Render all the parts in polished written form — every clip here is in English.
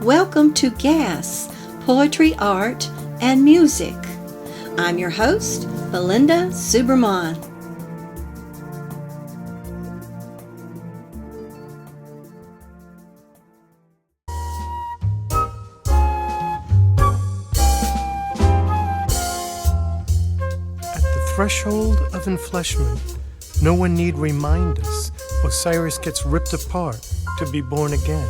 Welcome to Gas, Poetry, Art, and Music. I'm your host, Belinda Subraman. At the threshold of enfleshment, no one need remind us Osiris gets ripped apart to be born again.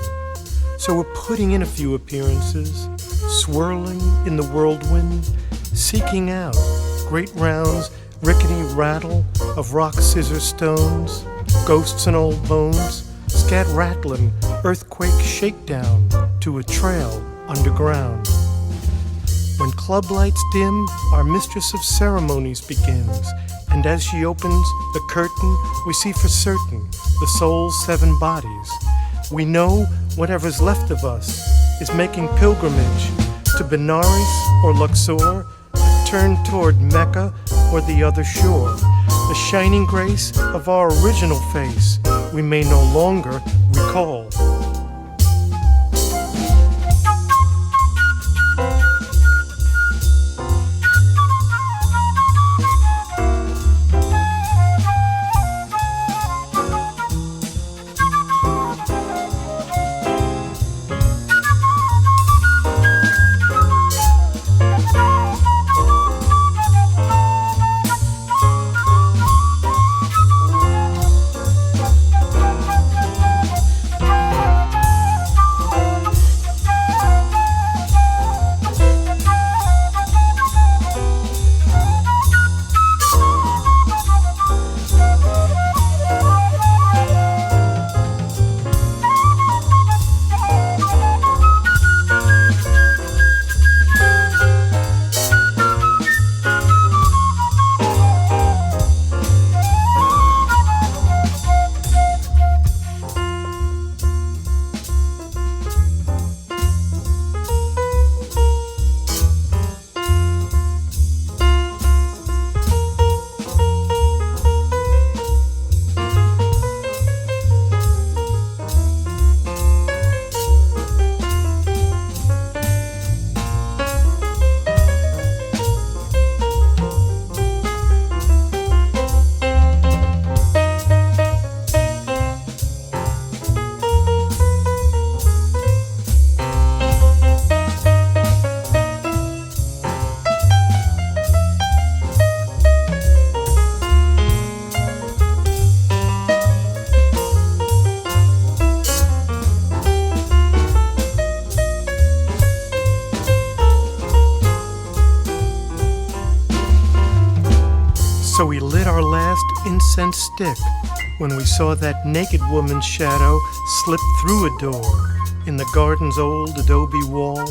So we're putting in a few appearances, swirling in the whirlwind, seeking out great rounds, rickety rattle of rock, scissors, stones, ghosts and old bones, scat rattling, earthquake shakedown to a trail underground. When club lights dim, our mistress of ceremonies begins, and as she opens the curtain, we see for certain the soul's 7 bodies. We know whatever's left of us is making pilgrimage to Benares or Luxor, a turn toward Mecca or the other shore. The shining grace of our original face we may no longer recall. So we lit our last incense stick when we saw that naked woman's shadow slip through a door in the garden's old adobe wall.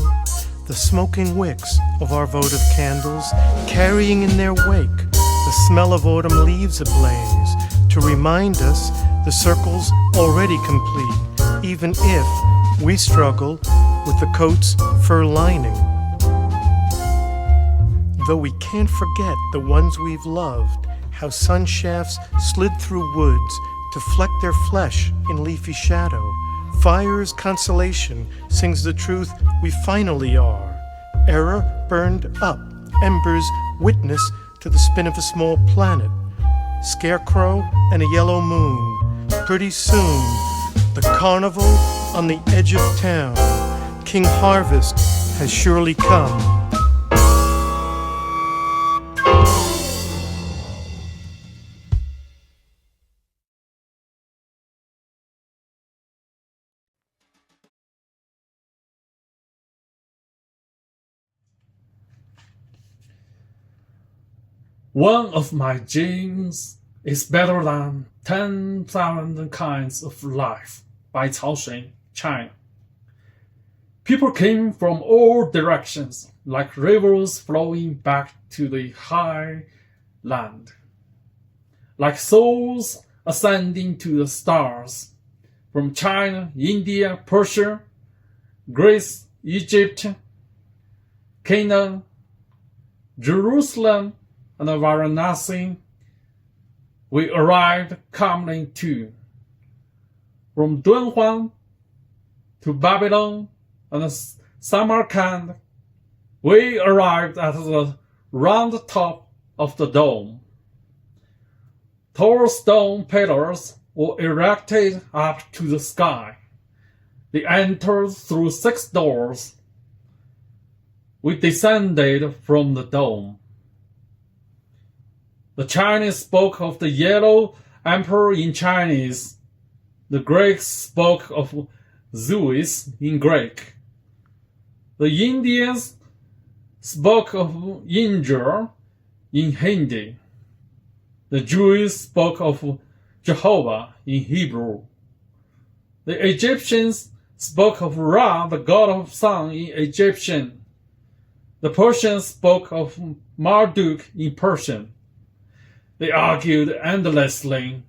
The smoking wicks of our votive candles carrying in their wake the smell of autumn leaves ablaze to remind us the circle's already complete, even if we struggle with the coat's fur lining. Though we can't forget the ones we've loved, how sun shafts slid through woods to fleck their flesh in leafy shadow. Fire's consolation sings the truth we finally are. Error burned up, embers witness to the spin of a small planet. Scarecrow and a yellow moon. Pretty soon, the carnival on the edge of town. King Harvest has surely come. One of my genes is better than 10,000 kinds of life by Cao Shui China. People came from all directions, like rivers flowing back to the high land, like souls ascending to the stars, from China, India, Persia, Greece, Egypt, Canaan, Jerusalem, and Varanasi. We arrived calmly too. From Dunhuang to Babylon and Samarkand, we arrived at the round top of the dome. Tall stone pillars were erected up to the sky. They entered through 6 doors. We descended from the dome. The Chinese spoke of the Yellow Emperor in Chinese. The Greeks spoke of Zeus in Greek. The Indians spoke of Indra in Hindi. The Jews spoke of Jehovah in Hebrew. The Egyptians spoke of Ra, the god of sun, in Egyptian. The Persians spoke of Marduk in Persian. They argued endlessly.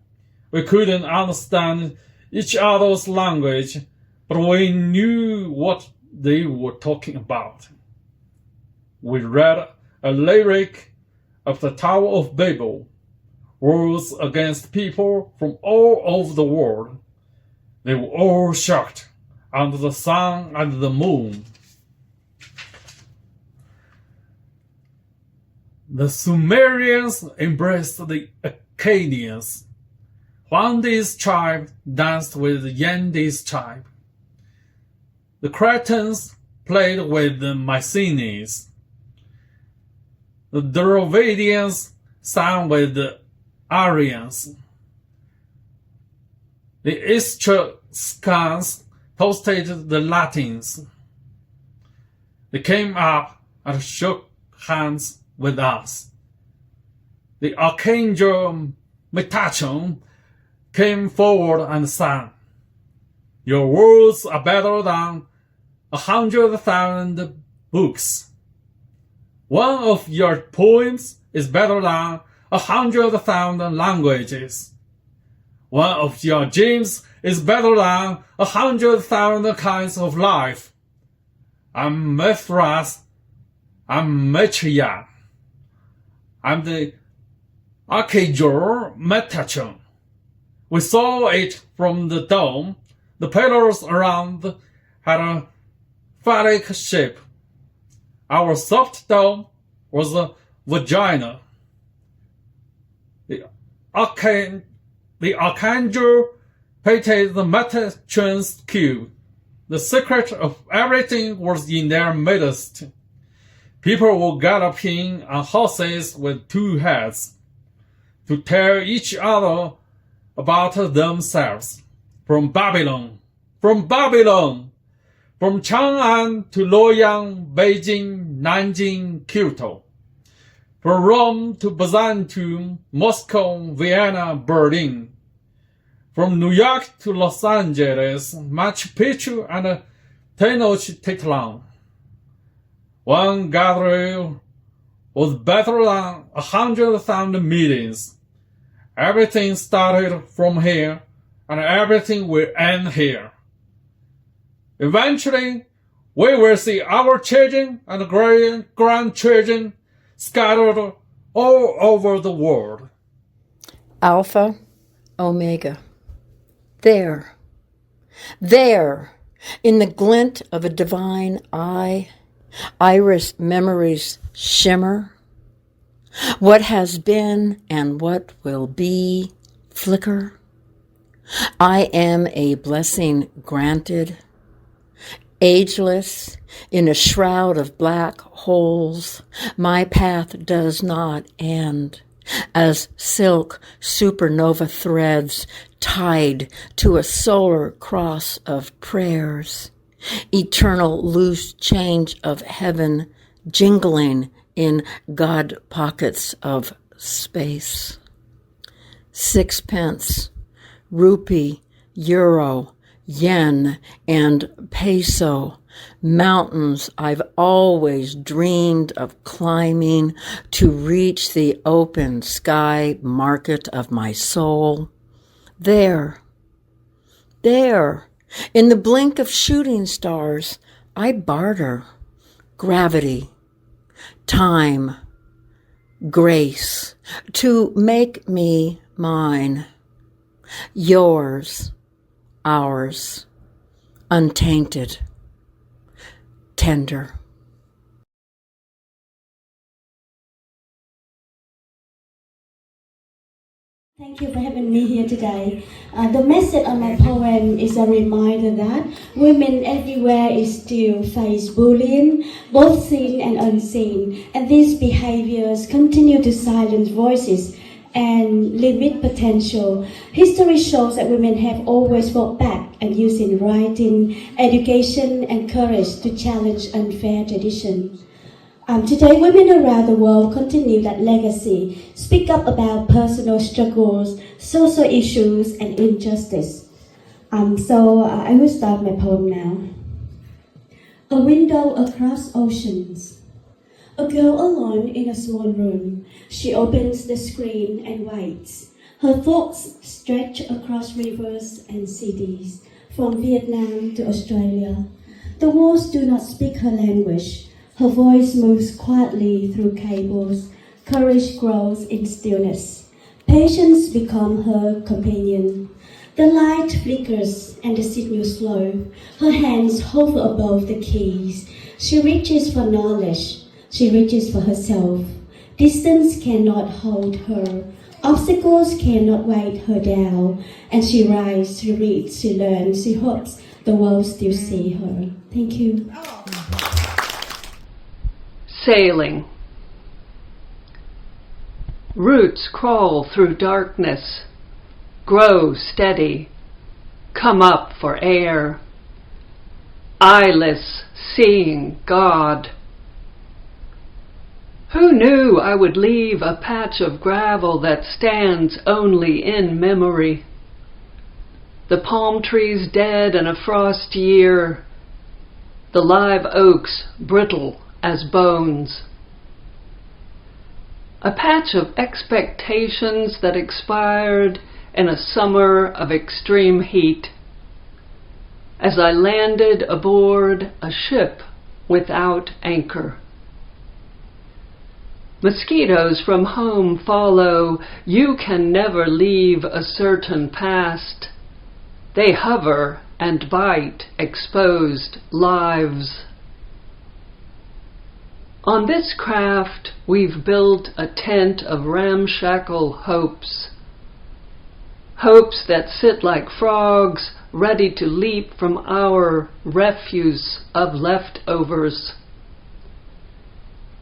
We couldn't understand each other's language, but we knew what they were talking about. We read a lyric of the Tower of Babel, words against people from all over the world. They were all shocked under the sun and the moon. The Sumerians embraced the Akkadians. Huangdi's tribe danced with Yandi's tribe. The Cretans played with the Mycenaeans. The Dravidians sang with the Aryans. The Etruscans toasted the Latins. They came up and shook hands with us. The Archangel Metachon came forward and sang, "Your words are better than 100,000 books. One of your poems is better than 100,000 languages. One of your dreams is better than 100,000 kinds of life. I'm Mithras, I'm Maitreya, I'm the Archangel Metachon. We saw it from the dome. The pillars around had a phallic shape. Our soft dome was a vagina. The Archangel painted the Metachon's cube. The secret of everything was in their midst. People were galloping on horses with 2 heads to tell each other about themselves. From Babylon, from Chang'an to Luoyang, Beijing, Nanjing, Kyoto. From Rome to Byzantium, Moscow, Vienna, Berlin. From New York to Los Angeles, Machu Picchu and Tenochtitlan. One gathering was better than 100,000 meetings. Everything started from here, and everything will end here. Eventually, we will see our children and grandchildren scattered all over the world. Alpha, Omega. There, in the glint of a divine eye, iris memories shimmer. What has been and what will be flicker. I am a blessing granted, ageless, in a shroud of black holes. My path does not end, as silk supernova threads tied to a solar cross of prayers. Eternal loose change of heaven jingling in God pockets of space. 6 rupee, euro, yen, and peso, mountains I've always dreamed of climbing to reach the open sky market of my soul. There, in the blink of shooting stars, I barter gravity, time, grace, to make me mine, yours, ours, untainted. tender. Thank you for having me here today. The message of my poem is a reminder that women everywhere still face bullying, both seen and unseen, and these behaviors continue to silence voices and limit potential. History shows that women have always fought back and using writing, education, and courage to challenge unfair tradition. Today, women around the world continue that legacy, speak up about personal struggles, social issues, and injustice. So I will start my poem now. A window across oceans. A girl alone in a small room. She opens the screen and waits. Her thoughts stretch across rivers and cities, from Vietnam to Australia. The walls do not speak her language. Her voice moves quietly through cables. Courage grows in stillness. Patience becomes her companion. The light flickers and the signal slow. Her hands hover above the keys. She reaches for knowledge. She reaches for herself. Distance cannot hold her. Obstacles cannot weigh her down. And she rises, she reads, she learns, she hopes the world still see her. Thank you. Sailing. Roots crawl through darkness, grow steady, come up for air. Eyeless, seeing God. Who knew I would leave a patch of gravel that stands only in memory? The palm trees dead in a frost year, the live oaks brittle as bones. A patch of expectations that expired in a summer of extreme heat, as I landed aboard a ship without anchor. Mosquitoes from home follow. You can never leave a certain past. They hover and bite exposed lives. On this craft, we've built a tent of ramshackle hopes. Hopes that sit like frogs, ready to leap from our refuse of leftovers.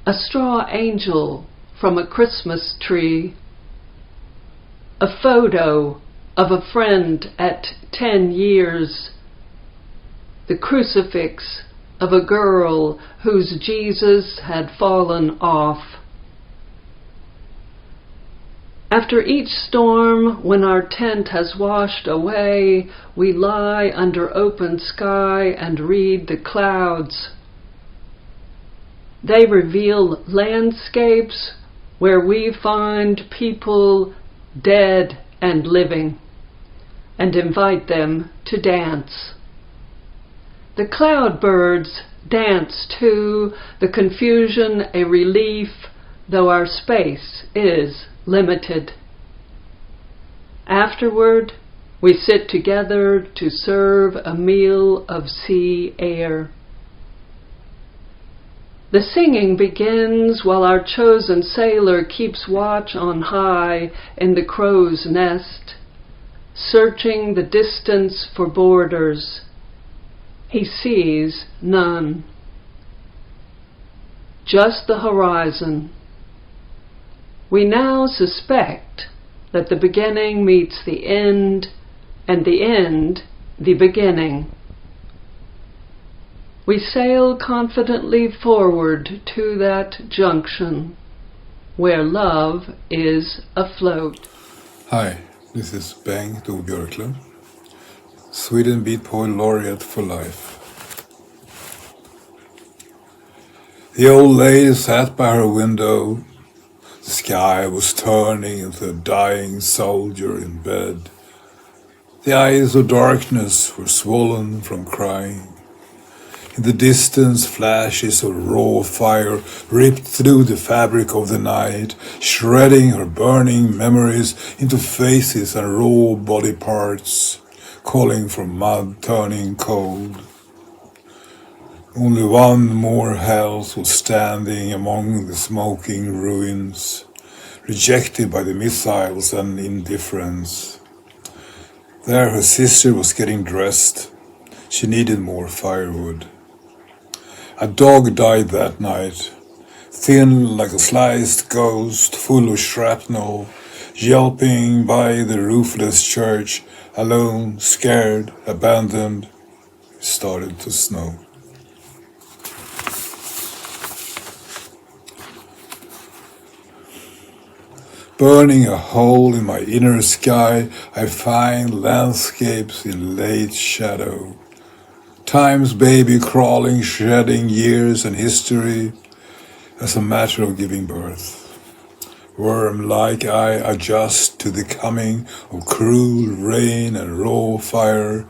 A straw angel from a Christmas tree. A photo of a friend at 10 years. The crucifix of a girl whose Jesus had fallen off. After each storm, when our tent has washed away, we lie under open sky and read the clouds. They reveal landscapes where we find people dead and living, and invite them to dance. The cloudbirds dance too, the confusion a relief, though our space is limited. Afterward, we sit together to serve a meal of sea air. The singing begins while our chosen sailor keeps watch on high in the crow's nest, searching the distance for borders. He sees none. Just the horizon. We now suspect that the beginning meets the end, and the end the beginning. We sail confidently forward to that junction where love is afloat. Hi, this is Bengt of Björklund, Sweden Beat Poet Laureate for life. The old lady sat by her window. The sky was turning into a dying soldier in bed. The eyes of darkness were swollen from crying. In the distance, flashes of raw fire ripped through the fabric of the night, shredding her burning memories into faces and raw body parts, calling for mud turning cold. Only one more house was standing among the smoking ruins, rejected by the missiles and indifference. There her sister was getting dressed. She needed more firewood. A dog died that night, thin like a sliced ghost, full of shrapnel, yelping by the roofless church, alone, scared, abandoned. It started to snow. Burning a hole in my inner sky, I find landscapes in late shadow. Time's baby crawling, shedding years and history as a matter of giving birth. Worm-like I adjust to the coming of cruel rain and raw fire.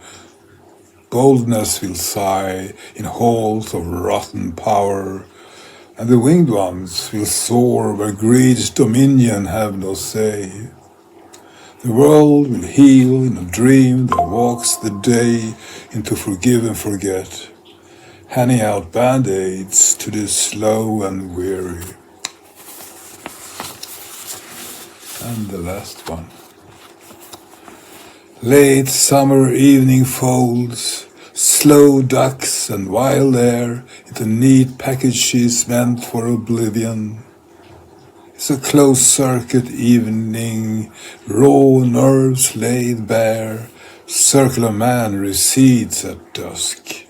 Boldness will sigh in halls of rotten power, and the winged ones will soar where greed's dominion have no say. The world will heal in a dream that walks the day into forgive and forget, handing out band-aids to the slow and weary. And the last one. Late summer evening folds slow ducks and wild air into neat packages meant for oblivion. It's a closed-circuit evening, raw nerves laid bare, circular man recedes at dusk.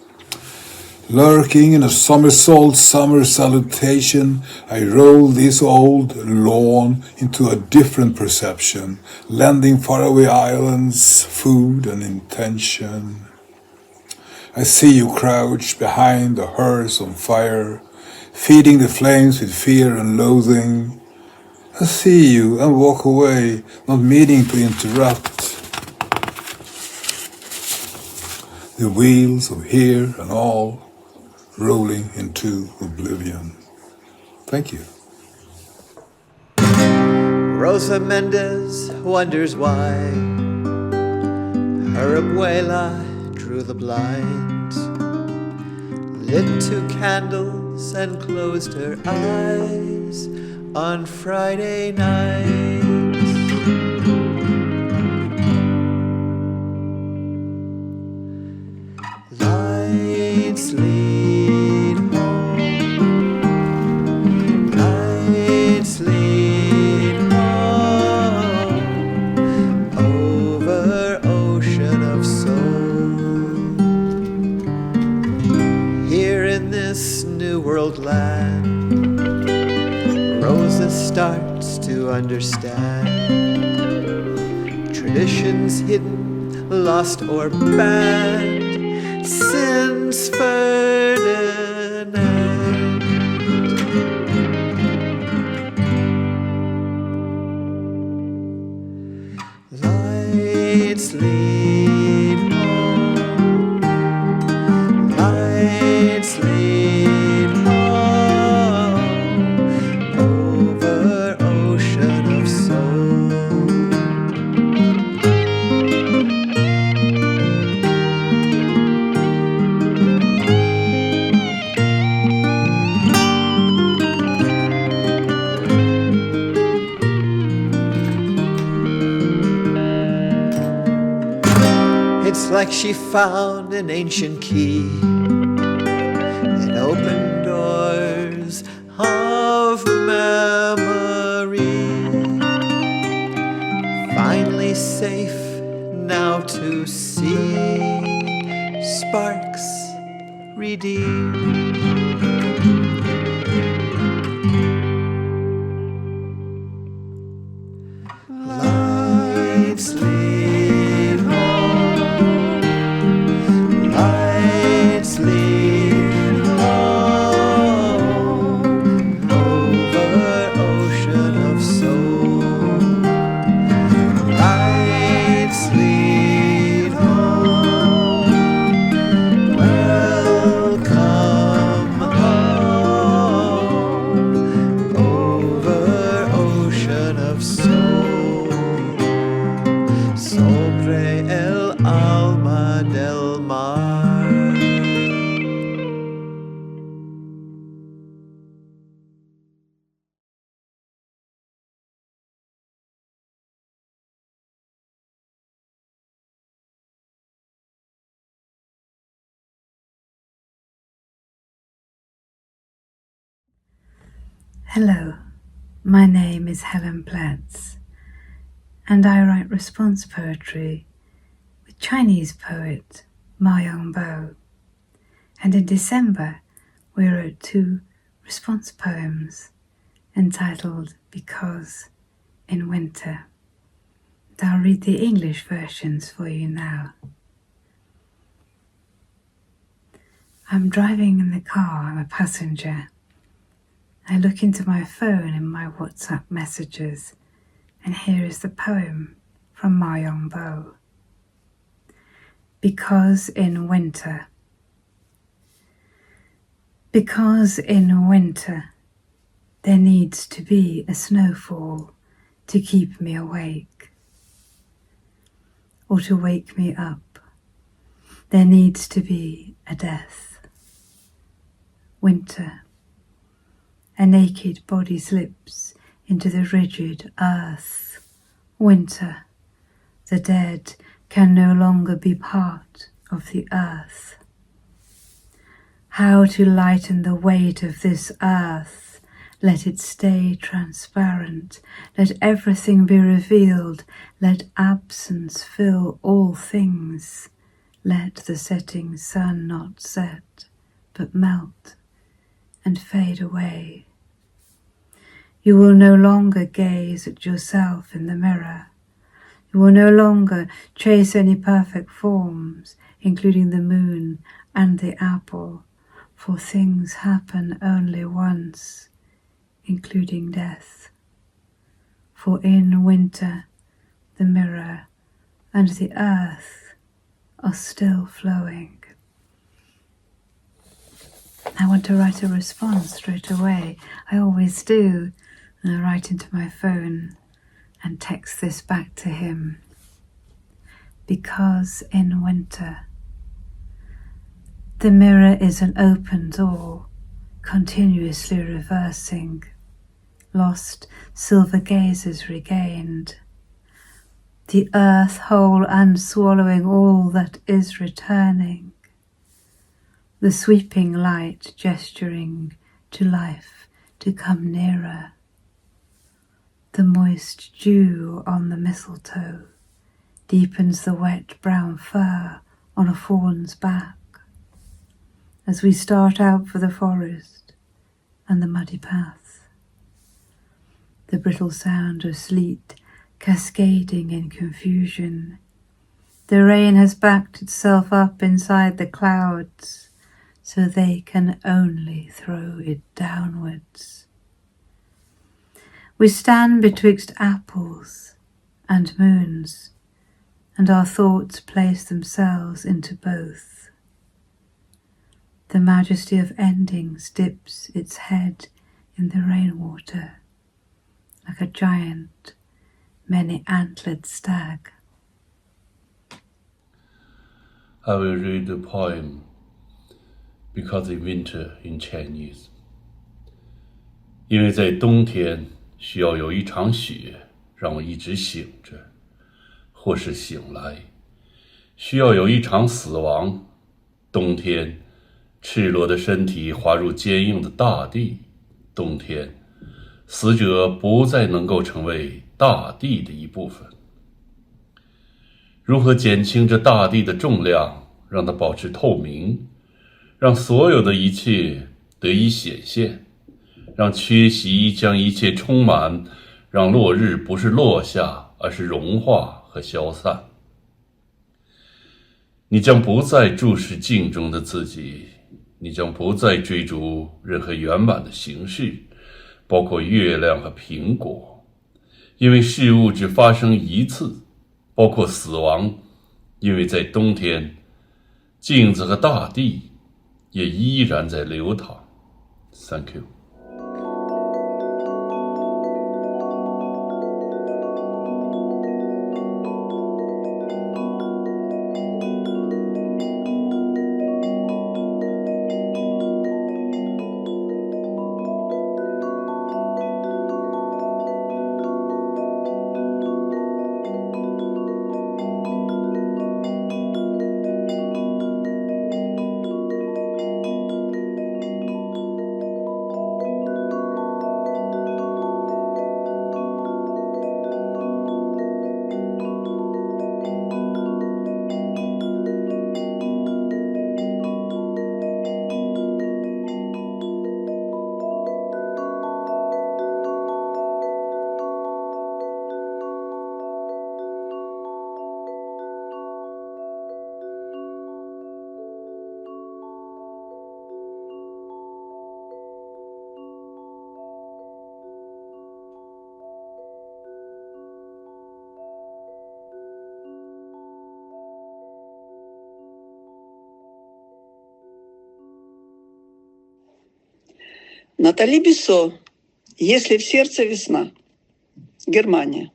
Lurking in a somersault summer salutation, I roll this old lawn into a different perception, lending faraway islands food and intention. I see you crouch behind a hearse on fire, feeding the flames with fear and loathing. I see you and walk away, not meaning to interrupt. The wheels of here and all rolling into oblivion. Thank you. Rosa Mendez wonders why her abuela drew the blinds, lit 2 candles and closed her eyes on Friday nights. Lights lead home, lights lead home, over ocean of soul. Here in this new world land, Rosa starts to understand traditions hidden, lost or banned since Ferdinand. Lights lead home, lights lead home, over ocean of soul. It's like she found an ancient key and opened doors of memory. Finally safe now to see sparks redeemed. Lights lead home, lights lead home, over ocean of soul. Lights lead home, welcome home, over ocean of soul. Sobre el alma del mar. Hello, my name is Helen Pletts, and I write response poetry with Chinese poet Ma Yongbo. And in December, we wrote 2 response poems entitled Because in Winter. And I'll read the English versions for you now. I'm driving in the car, I'm a passenger. I look into my phone in my WhatsApp messages, and here is the poem from Ma Yongbo. Because in winter. Because in winter there needs to be a snowfall to keep me awake, or to wake me up. There needs to be a death. Winter. A naked body slips into the rigid earth. Winter. The dead can no longer be part of the earth. How to lighten the weight of this earth? Let it stay transparent. Let everything be revealed. Let absence fill all things. Let the setting sun not set, but melt and fade away. You will no longer gaze at yourself in the mirror. You will no longer chase any perfect forms, including the moon and the apple, for things happen only once, including death. For in winter, the mirror and the earth are still flowing. I want to write a response straight away. I always do. And I write into my phone and text this back to him. Because in winter. The mirror is an open door, continuously reversing. Lost silver gazes regained. The earth whole and swallowing all that is returning. The sweeping light gesturing to life to come nearer. The moist dew on the mistletoe deepens the wet brown fur on a fawn's back as we start out for the forest and the muddy path. The brittle sound of sleet cascading in confusion. The rain has backed itself up inside the clouds, so they can only throw it downwards. We stand betwixt apples and moons, and our thoughts place themselves into both. The majesty of endings dips its head in the rainwater, like a giant, many-antlered stag. I will read the poem Because in Winter in Chinese. 因为在冬天需要有一场雪让我一直醒着，或是醒来，需要有一场死亡。冬天，赤裸的身体滑入坚硬的大地。冬天，死者不再能够成为大地的一部分。如何减轻这大地的重量，让它保持透明，让所有的一切得以显现，让缺席将一切充满，让落日不是落下，而是融化和消散。你将不再注视镜中的自己，你将不再追逐任何圆满的形式，包括月亮和苹果，因为事物只发生一次，包括死亡，因为在冬天，镜子和大地也依然在流淌。Thank you。Натали Биссо, «Если в сердце весна», Германия.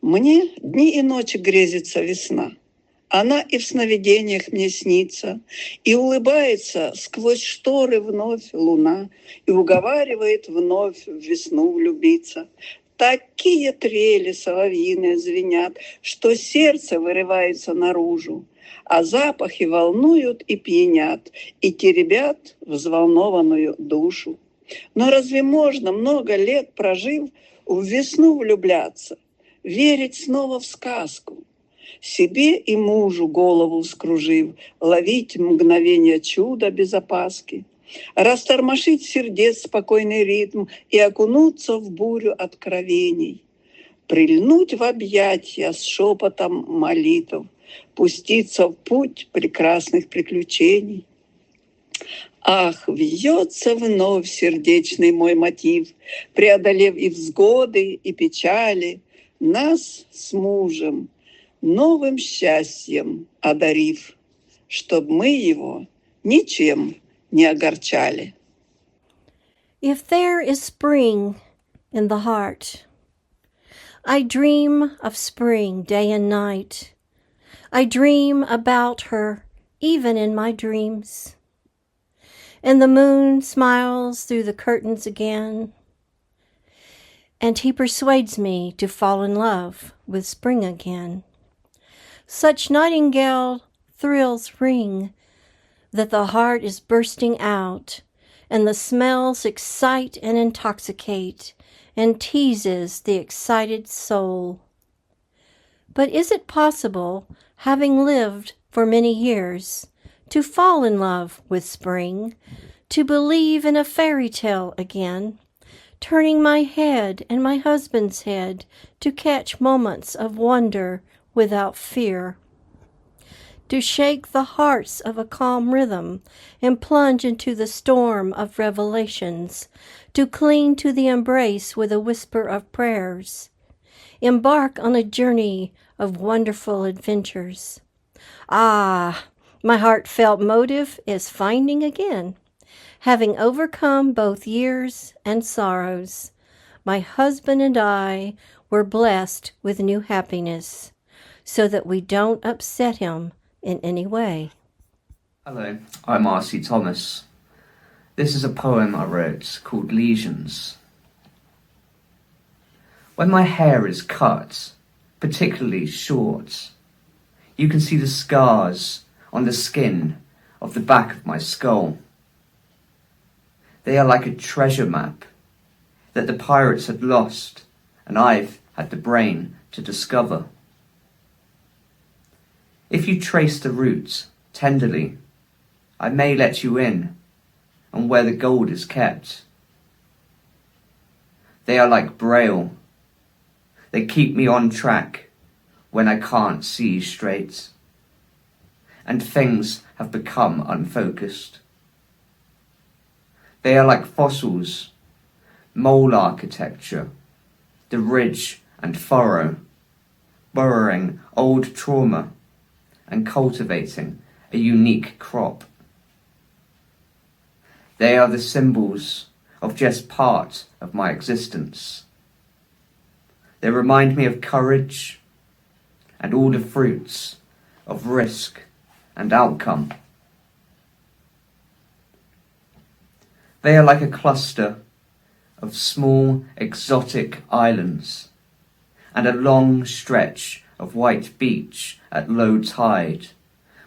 Мне дни и ночи грезится весна. Она и в сновидениях мне снится, и улыбается сквозь шторы вновь луна, и уговаривает вновь в весну влюбиться. Такие трели соловьиные звенят, что сердце вырывается наружу, а запахи волнуют и пьянят, и теребят взволнованную душу. Но разве можно, много лет прожив, в весну влюбляться, верить снова в сказку? Себе и мужу голову вскружив, ловить мгновение чуда без опаски, растормошить сердец спокойный ритм и окунуться в бурю откровений, прильнуть в объятия с шепотом молитв, пуститься в путь прекрасных приключений. Ах, вьется вновь сердечный мой мотив, преодолев и взгоды, и печали, нас с мужем новым счастьем одарив, чтоб мы его ничем не огорчали. If there is spring in the heart, I dream of spring day and night. I dream about her even in my dreams. And the moon smiles through the curtains again, and he persuades me to fall in love with spring again. Such nightingale thrills ring that the heart is bursting out, and the smells excite and intoxicate, and teases the excited soul. But is it possible, having lived for many years, to fall in love with spring, to believe in a fairy tale again, turning my head and my husband's head to catch moments of wonder without fear, to shake the hearts of a calm rhythm and plunge into the storm of revelations, to cling to the embrace with a whisper of prayers, embark on a journey of wonderful adventures. Ah, my heartfelt motive is finding again, having overcome both years and sorrows. My husband and I were blessed with new happiness, so that we don't upset him in any way. Hello, I'm R.C. Thomas. This is a poem I wrote called Lesions. When my hair is cut, particularly short, you can see the scars on the skin of the back of my skull. They are like a treasure map that the pirates had lost, and I've had the brain to discover. If you trace the route tenderly, I may let you in on where the gold is kept. They are like braille. They keep me on track when I can't see straight, and things have become unfocused. They are like fossils, mole architecture, the ridge and furrow, burrowing old trauma and cultivating a unique crop. They are the symbols of just part of my existence. They remind me of courage and all the fruits of risk and outcome. They are like a cluster of small exotic islands and a long stretch of white beach at low tide,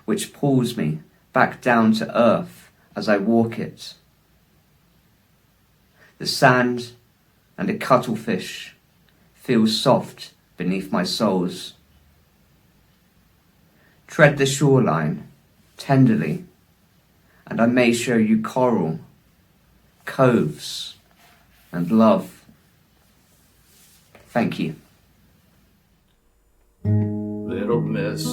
which pulls me back down to earth as I walk it. The sand and the cuttlefish feel soft beneath my soles. Tread the shoreline tenderly, and I may show you coral, coves, and love. Thank you. Little Miss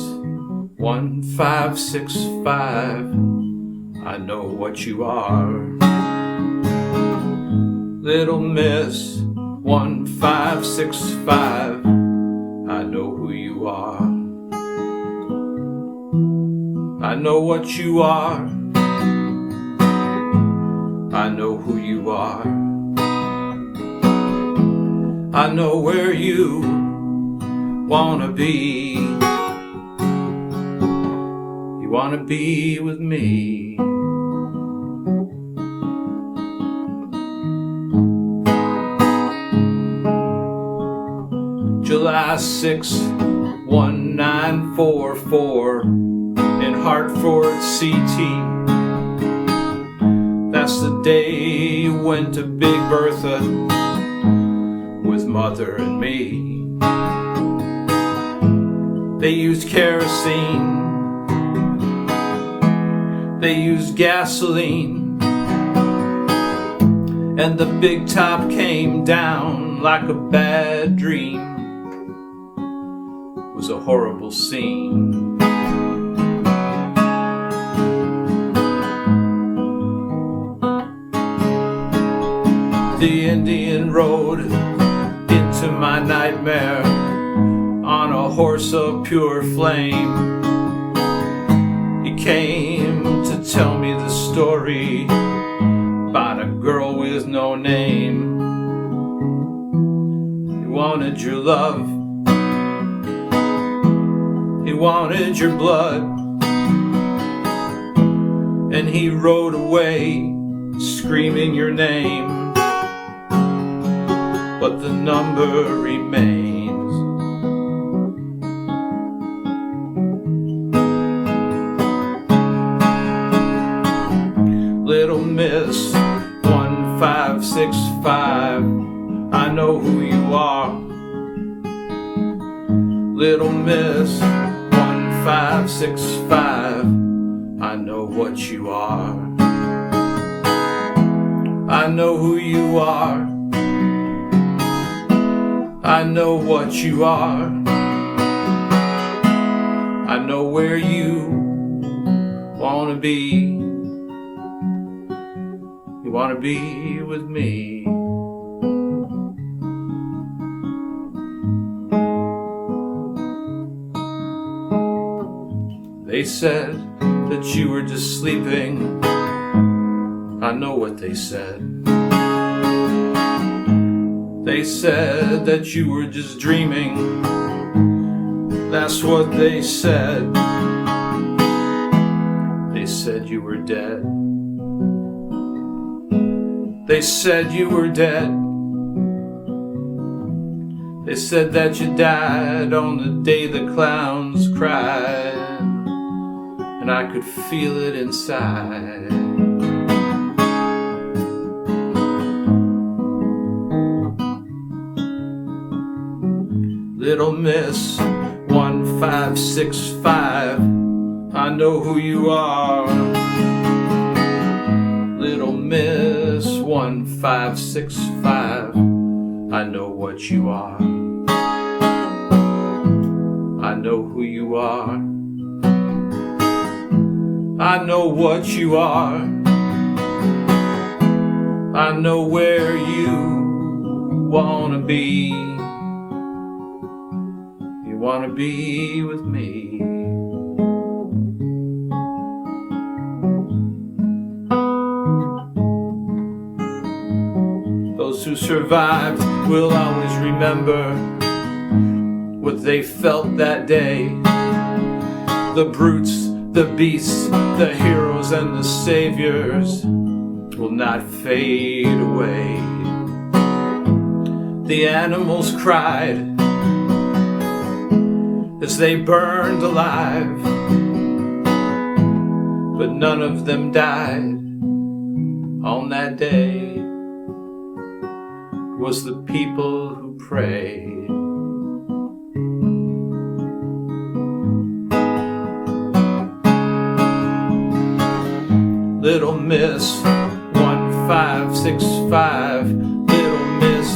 1565, I know what you are. Little Miss 1565, I know who you are. I know what you are. I know you are. I know where you wanna be. You wanna be with me. July 6, 1944 in Hartford, CT. That's the day you went to Big Bertha with Mother and me. They used kerosene, they used gasoline, and the big top came down like a bad dream. It was a horrible scene. The Indian rode into my nightmare on a horse of pure flame. He came to tell me the story about a girl with no name. He wanted your love, he wanted your blood, and he rode away screaming your name. But the number remains. Little Miss 1565, I know who you are. Little Miss 1565, I know what you are. I know who you are. I know what you are. I know where you wanna be. You wanna be with me. They said that you were just sleeping. I know what they said. They said that you were just dreaming. That's what they said. They said you were dead. They said you were dead. They said that you died on the day the clowns cried, and I could feel it inside. Little Miss 1565, I know who you are. Little Miss 1565, I know what you are. I know who you are. I know what you are. I know where you wanna be. Wanna be with me. Those who survived will always remember what they felt that day. The brutes, the beasts, the heroes and the saviors will not fade away. The animals cried as they burned alive, but none of them died on that day. It was the people who prayed. Little Miss 1565, Little Miss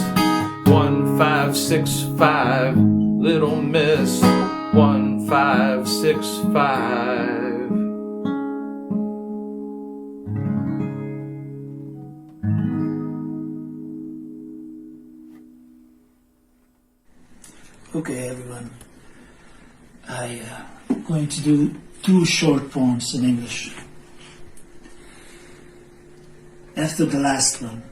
1565, Little Miss 1565. Okay, everyone. I'm going to do 2 short poems in English. After the last one,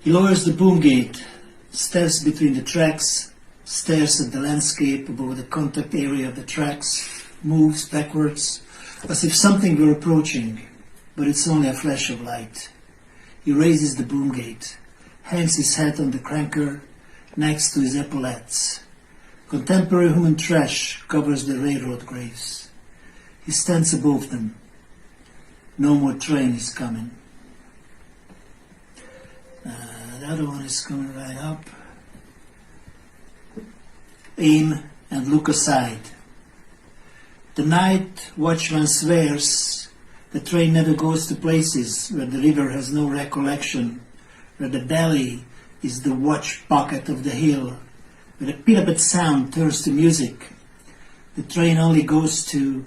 He lowers the boom gate, steps between the tracks, stares at the landscape above the contact area of the tracks, moves backwards, as if something were approaching, but it's only a flash of light. He raises the boom gate, hangs his hat on the cranker next to his epaulets. Contemporary human trash covers the railroad graves. He stands above them. No more train is coming. The other one is coming right up. Aim and look aside. The night watchman swears the train never goes to places where the river has no recollection, where the valley is the watch pocket of the hill, where the pyramid sound turns to music. The train only goes to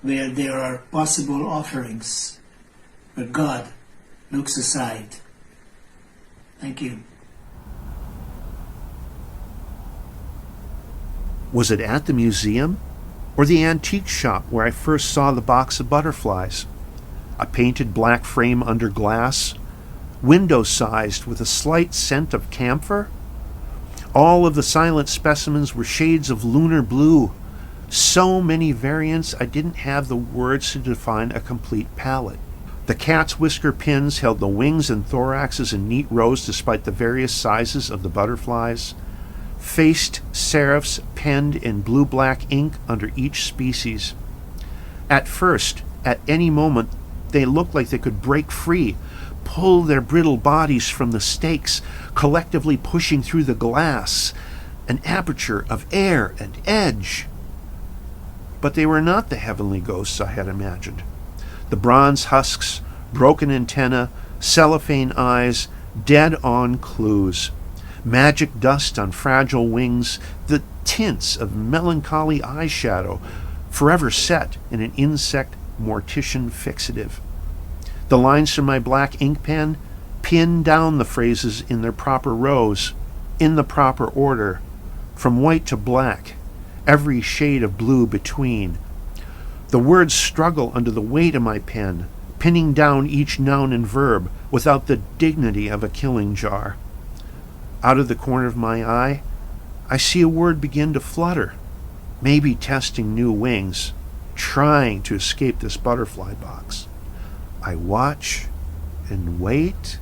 where there are possible offerings, where God looks aside. Thank you. Was it at the museum or the antique shop where I first saw the box of butterflies? A painted black frame under glass, window-sized with a slight scent of camphor? All of the silent specimens were shades of lunar blue. So many variants I didn't have the words to define a complete palette. The cat's whisker pins held the wings and thoraxes in neat rows despite the various sizes of the butterflies. Faced serifs penned in blue-black ink under each species. At first, at any moment, they looked like they could break free, pull their brittle bodies from the stakes, collectively pushing through the glass, an aperture of air and edge. But they were not the heavenly ghosts I had imagined. The bronze husks, broken antennae, cellophane eyes, dead-on clues. Magic dust on fragile wings, the tints of melancholy eyeshadow, forever set in an insect mortician fixative. The lines from my black ink pen pin down the phrases in their proper rows, in the proper order, from white to black, every shade of blue between. The words struggle under the weight of my pen, pinning down each noun and verb without the dignity of a killing jar. Out of the corner of my eye, I see a word begin to flutter, maybe testing new wings, trying to escape this butterfly box. I watch and wait.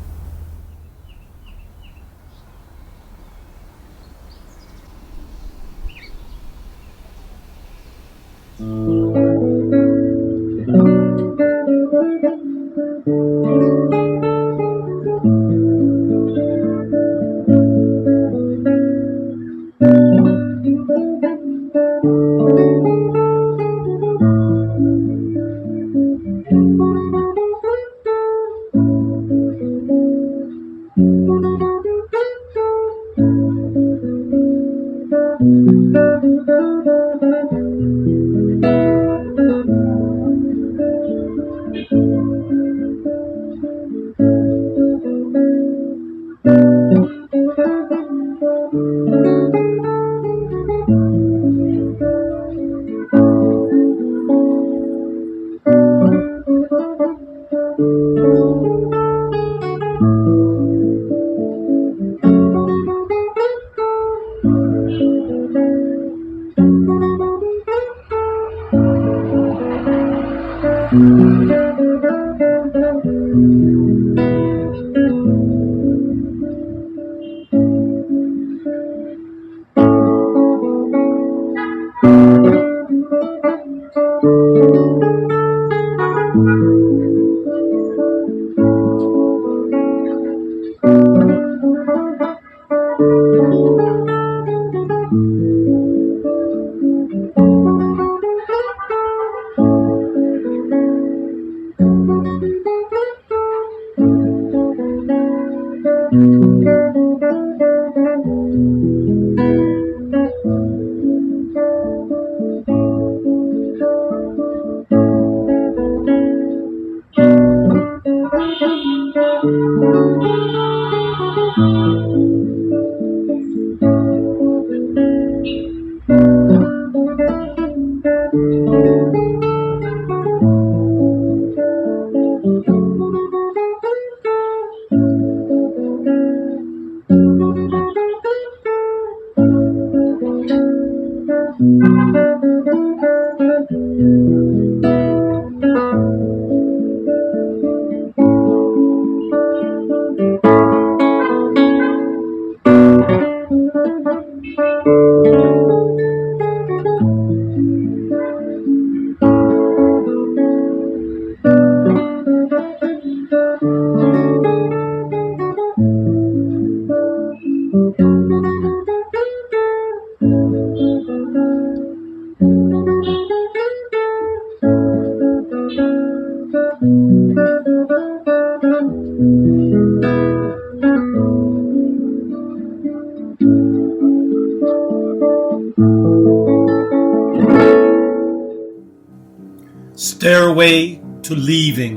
Stairway to leaving.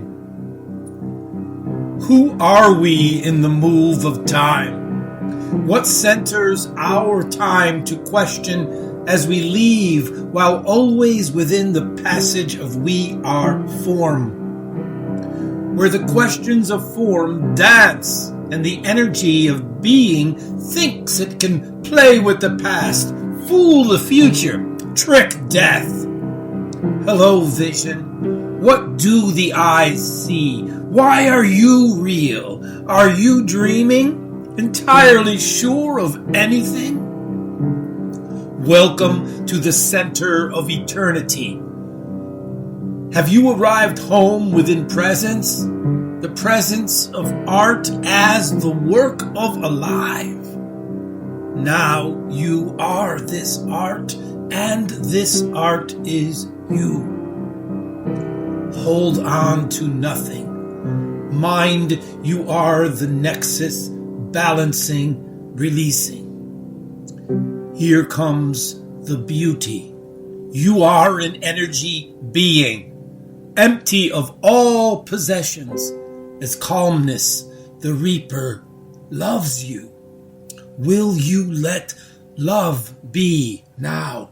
Who are we in the move of time? What centers our time to question as we leave, while always within the passage of we are form? Where the questions of form dance and the energy of being thinks it can play with the past, fool the future, trick death. Hello, vision. What do the eyes see? Why are you real? Are you dreaming? Entirely sure of anything? Welcome to the center of eternity. Have you arrived home within presence? The presence of art as the work of alive. Now you are this art, and this art is you. Hold on to nothing. Mind you are the nexus, balancing, releasing. Here comes the beauty. You are an energy being, empty of all possessions, as calmness, the reaper, loves you. Will you let love be now?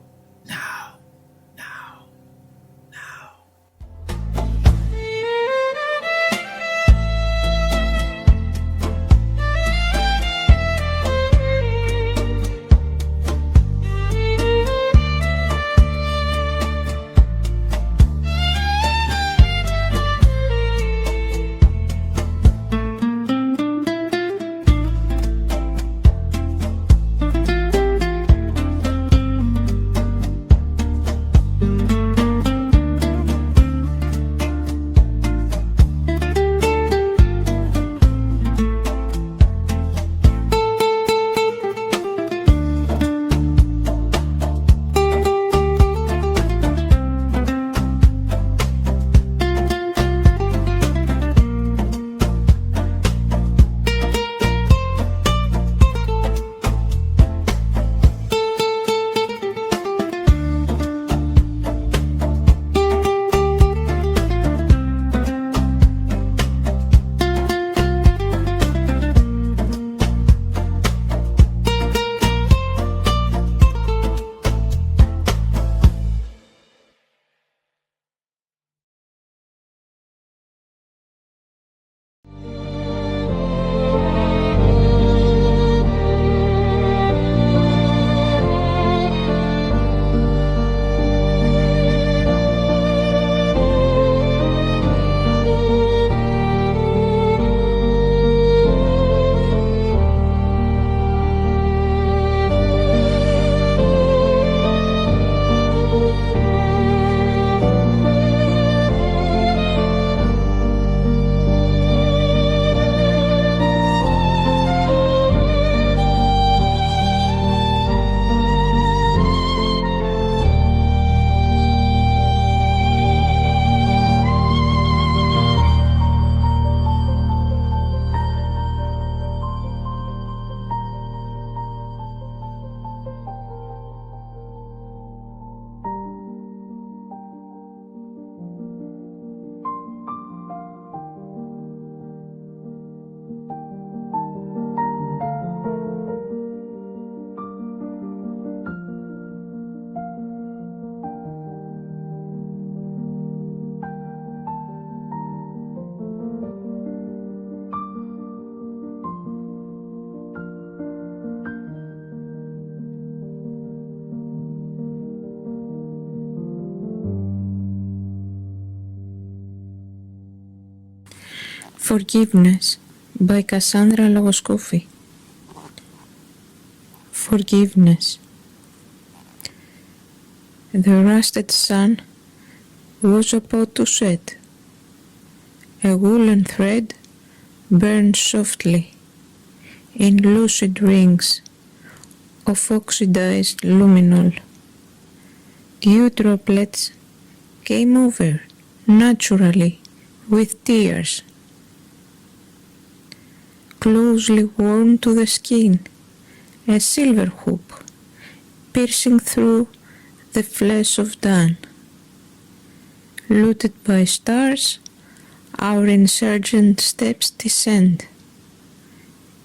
Forgiveness by Cassandra Alogoskoufi. Forgiveness. The rusted sun was about to set. A woolen thread burned softly in lucid rings of oxidized luminol. Dew droplets came over naturally with tears, closely worn to the skin, a silver hoop, piercing through the flesh of Dan. Looted by stars, our insurgent steps descend.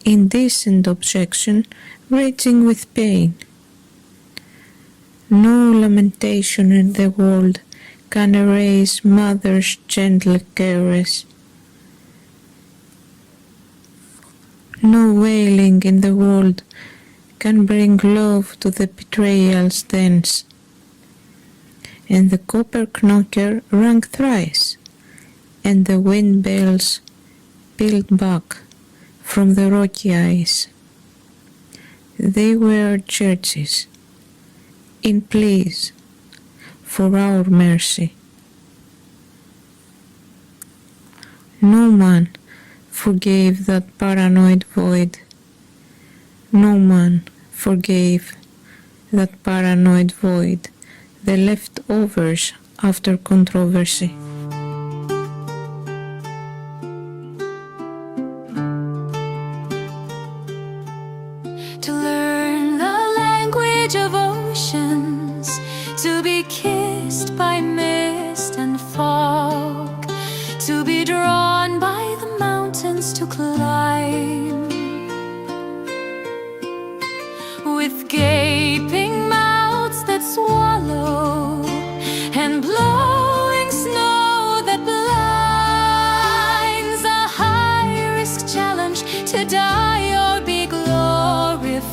Indecent objection, raging with pain. No lamentation in the world can erase mother's gentle caress. No wailing in the world can bring love to the betrayal's dance. And the copper knocker rang thrice, and the wind bells pealed back from the rocky ice. They were churches, in pleas for our mercy. No man forgave that paranoid void. No man forgave that paranoid void, the leftovers after controversy. To learn the language of oceans, to be kissed by mist and fog, to be drawn by the mountains to climb, with gaping mouths that swallow and blowing snow that blinds, a high-risk challenge to die or be glorified.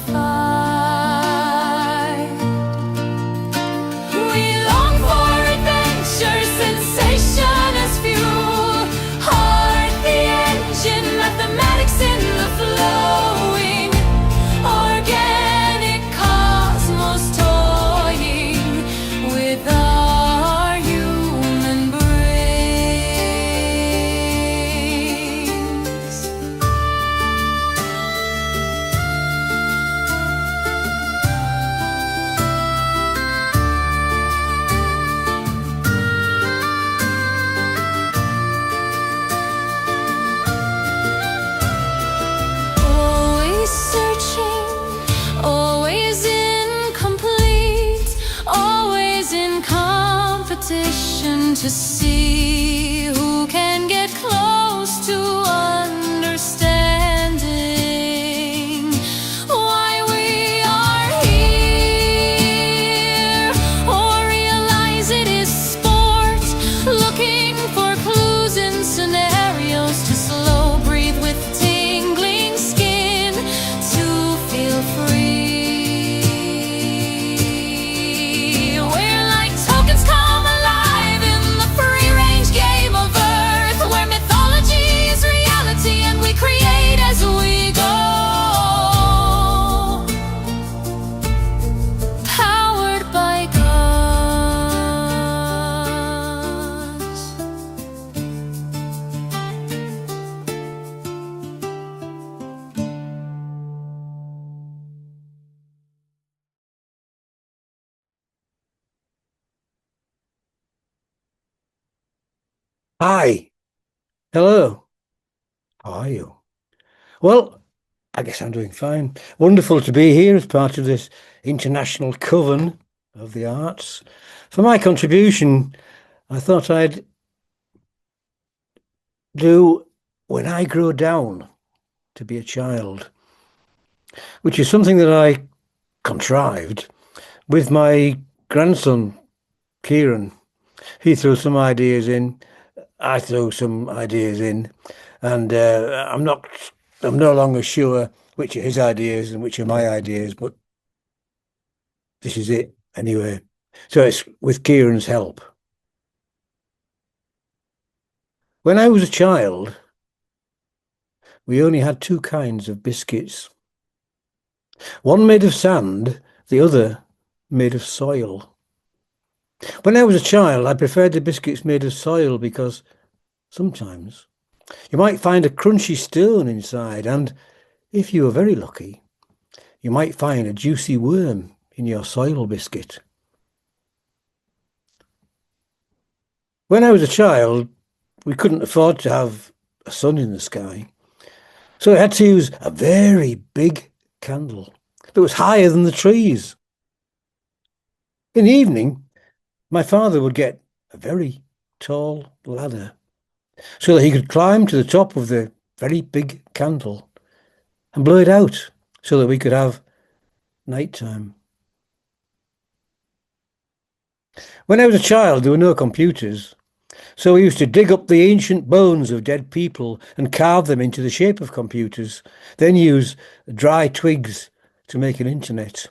We long for adventure, sensation as fuel, heart the engine, mathematics in the flowing, organic cosmos toying with our human brains. Always searching, always incomplete, always in competition to see who can get close to understanding why we are here, or realize it is sport, looking for clues in scenarios to slow breathe with tingling skin to feel free. We're like tokens come alive in the free-range game of Earth, where mythology is reality and we create as we go. Powered by gods. Hi. Hello. How are you? Well, I guess I'm doing fine. Wonderful to be here as part of this international coven of the arts. For my contribution, I thought I'd do When I Grow Down to Be a Child, which is something that I contrived with my grandson, Kieran. He threw some ideas in, I threw some ideas in, and I'm no longer sure which are his ideas and which are my ideas, but this is it anyway. So it's with Kieran's help. When I was a child, we only had two kinds of biscuits. One made of sand, the other made of soil. When I was a child, I preferred the biscuits made of soil because sometimes you might find a crunchy stone inside, and if you were very lucky, you might find a juicy worm in your soil biscuit. When I was a child, we couldn't afford to have a sun in the sky, so we had to use a very big candle that was higher than the trees. In the evening, my father would get a very tall ladder so that he could climb to the top of the very big candle and blow it out so that we could have night time. When I was a child, there were no computers, so we used to dig up the ancient bones of dead people and carve them into the shape of computers, then use dry twigs to make an internet.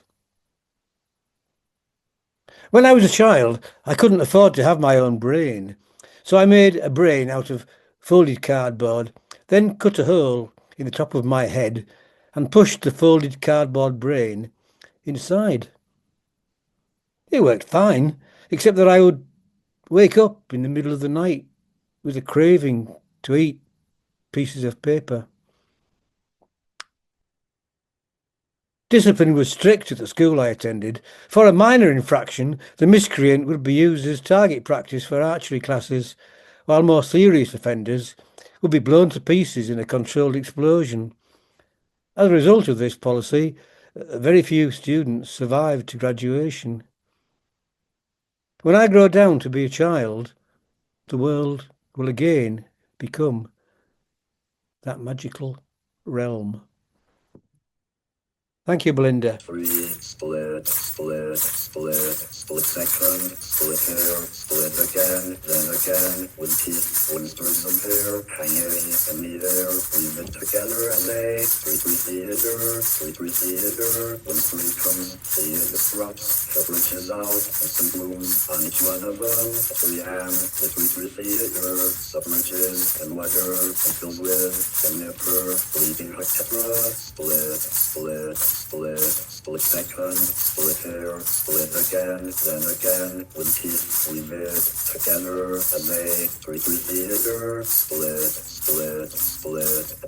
When I was a child, I couldn't afford to have my own brain, so I made a brain out of folded cardboard, then cut a hole in the top of my head and pushed the folded cardboard brain inside. It worked fine, except that I would wake up in the middle of the night with a craving to eat pieces of paper. Discipline was strict at the school I attended. For a minor infraction, the miscreant would be used as target practice for archery classes, while more serious offenders would be blown to pieces in a controlled explosion. As a result of this policy, very few students survived to graduation. When I grow down to be a child, the world will again become that magical realm. Thank you, Belinda. Split second, split hair, split again, then again, with teeth, with strings of hair, hanging in midair, weave it together as a 3-3 theater, when spring comes, the disrupts, the branches out, and some blooms on each one of them, 3 am, the 3-3 theater, submerges in weather, and fills with juniper, leaving her tetra, split second, split hair, split again, then again, with teeth we made together as a 3-3 theater, split,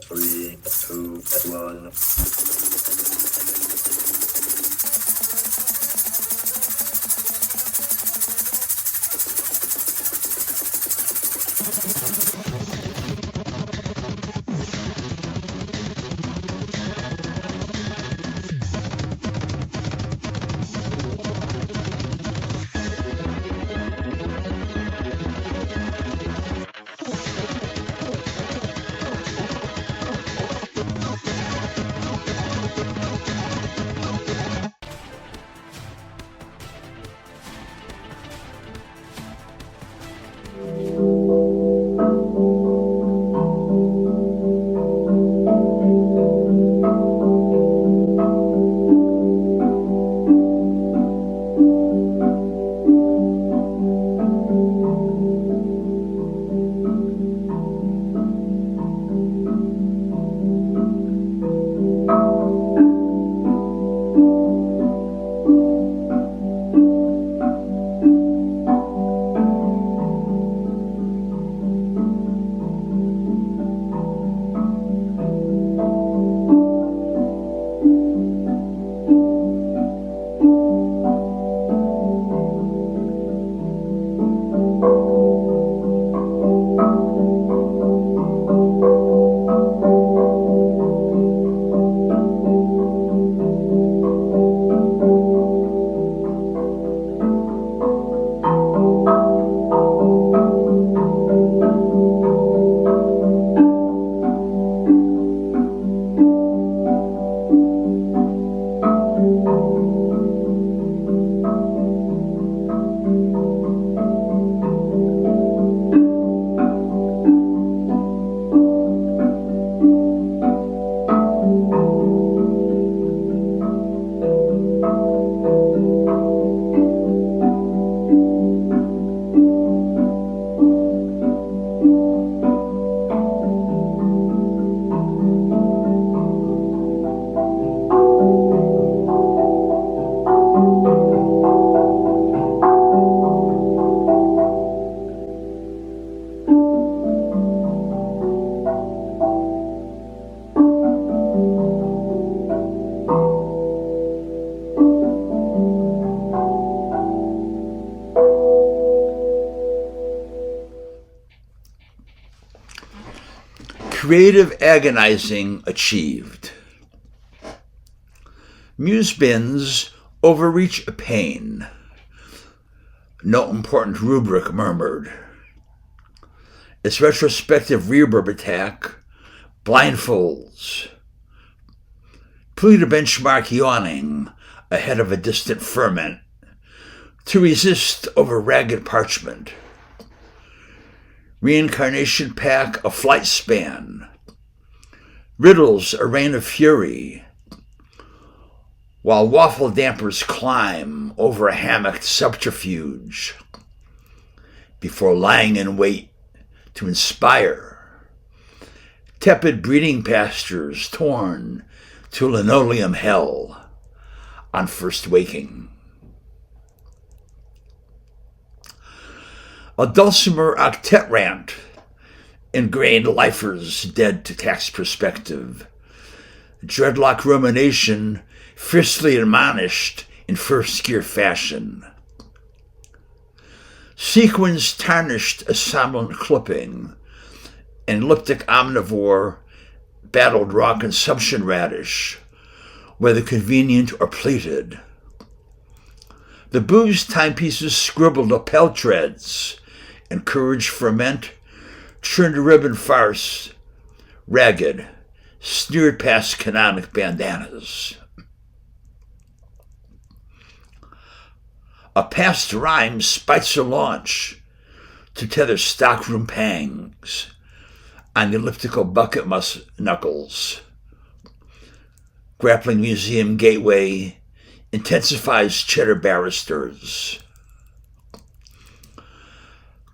3, 2, 1. Creative agonizing achieved. Muse bins overreach a pain. No important rubric murmured. Its retrospective reverb attack blindfolds. Plead a benchmark yawning ahead of a distant ferment to resist over ragged parchment. Reincarnation pack a flight span. Riddles a rain of fury. While waffle dampers climb over a hammocked subterfuge before lying in wait to inspire. Tepid breeding pastures torn to linoleum hell on first waking. A dulcimer octet rant, ingrained lifers dead to tax perspective. Dreadlock rumination fiercely admonished in first gear fashion. Sequins tarnished a somnolent clipping, and elliptic omnivore battled raw consumption radish, whether convenient or pleated. The booze timepieces scribbled lapel treads, encouraged ferment, churned ribbon farce, ragged, sneered past canonic bandanas. A past rhyme spites a launch to tether stockroom pangs on the elliptical bucket knuckles. Grappling museum gateway intensifies cheddar barristers.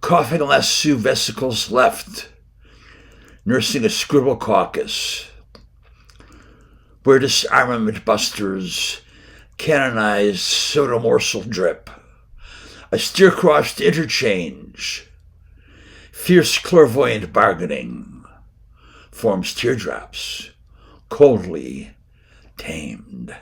Coughing lasso vesicles left, nursing a scribble caucus, where disarmament busters canonized soda morsel drip, a steer-crossed interchange, fierce clairvoyant bargaining forms teardrops, coldly tamed.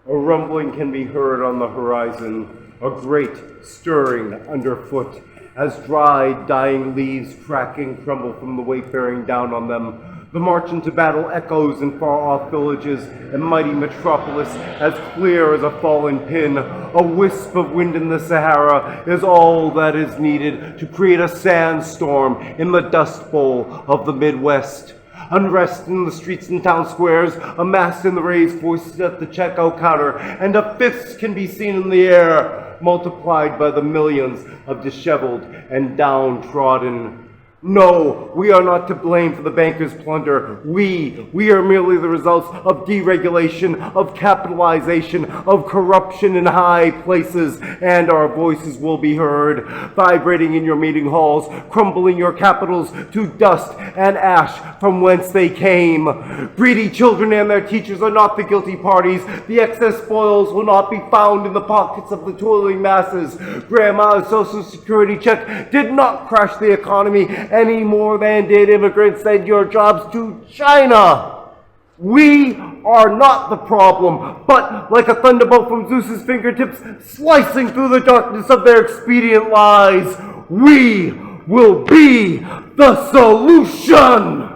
A rumbling can be heard on the horizon, a great stirring underfoot, as dry, dying leaves cracking crumble from the wayfaring down on them. The march into battle echoes in far-off villages and mighty metropolis, as clear as a fallen pin. A wisp of wind in the Sahara is all that is needed to create a sandstorm in the dust bowl of the Midwest. Unrest in the streets and town squares, amassed in the raised voices at the checkout counter, and a fifth can be seen in the air, multiplied by the millions of disheveled and downtrodden. No, we are not to blame for the bankers' plunder. We are merely the results of deregulation, of capitalization, of corruption in high places, and our voices will be heard, vibrating in your meeting halls, crumbling your capitals to dust and ash from whence they came. Greedy children and their teachers are not the guilty parties. The excess spoils will not be found in the pockets of the toiling masses. Grandma's Social Security check did not crash the economy any more than did immigrants send your jobs to China. We are not the problem, but like a thunderbolt from Zeus's fingertips, slicing through the darkness of their expedient lies, we will be the solution.